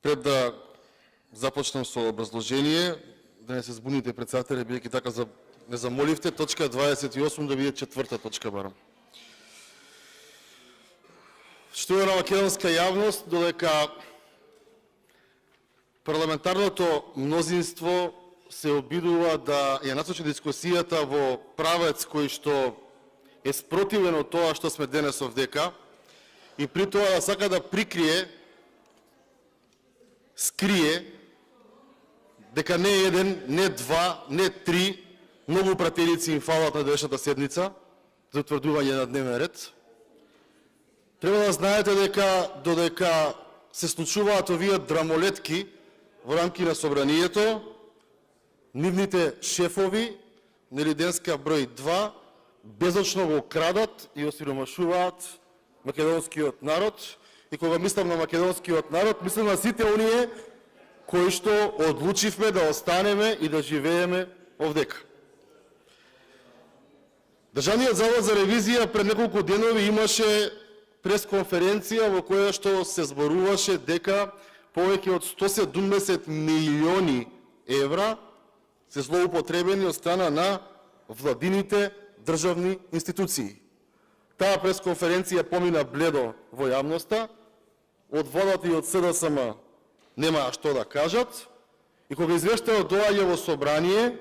Пред да започнем со образложение, да не се збуните председатели, бидејќи така не замоливте, точка 28 да биде четврта точка барам. Штувана македонска јавност, додека парламентарното мнозинство се обидува да ја насочи дискусијата во правец кој што е спротивен од тоа што сме денес овдека и при тоа да сака да прикрие, скрие дека не еден, не два, не три многу пратеници им фалат на денешната седница за утврдување на дневен ред. Треба да знаете дека додека се случуваат овие драмолетки во рамки на собранието, нивните шефови, нели денска број 2, безочно го крадат и осиромашуваат македонскиот народ. И кога мислам на македонскиот народ, мислам на сите оние кои што одлучивме да останеме и да живееме овдека. Државниот завод за ревизија пред неколку денови имаше пресконференција во која што се зборуваше дека повеќе од 170 милиони евра се злоупотребени од страна на владините државни институции. Таа пресконференција помина бледо во јавноста, од владата и од СДСМ нема што да кажат, и кога извештајот доаѓа во собрание,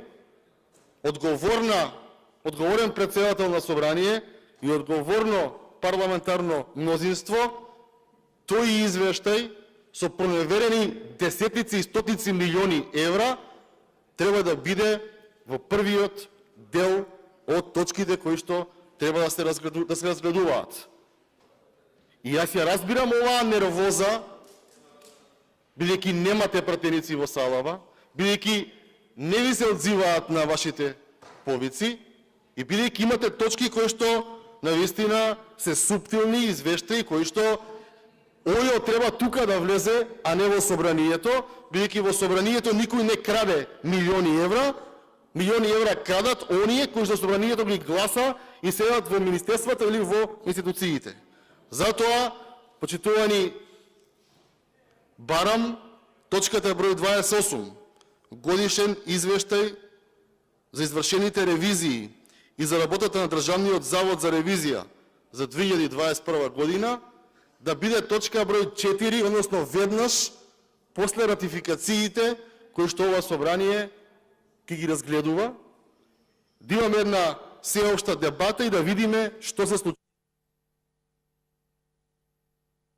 одговорен претседател на собрание и одговорно парламентарно мнозинство, тој извештај со проneверени десетици и стотици милиони евра треба да биде во првиот дел од точките кои што треба да се разгледуваат. И јас ја разбирам оваа нервоза, бидејќи немате пратеници во салава, бидејќи не ви се одзиваат на вашите повици и бидејќи имате точки кои што навистина се суптилни извештаи кои што ојо треба тука да влезе, а не во собранието, бидејќи во собранието никој не краде милиони евра. Милиони евра крадат оние кои што собранието ги гласа и седат во министерствата или во институциите. Затоа, почитувани, барам точката број 28, годишен извештај за извршените ревизии и за работата на Државниот завод за ревизија за 2021 година, да биде точка број 4, односно веднаш после ратификациите кои што ова собрание ќе ги разгледува, да имаме една сеопшта дебата и да видиме што се случува.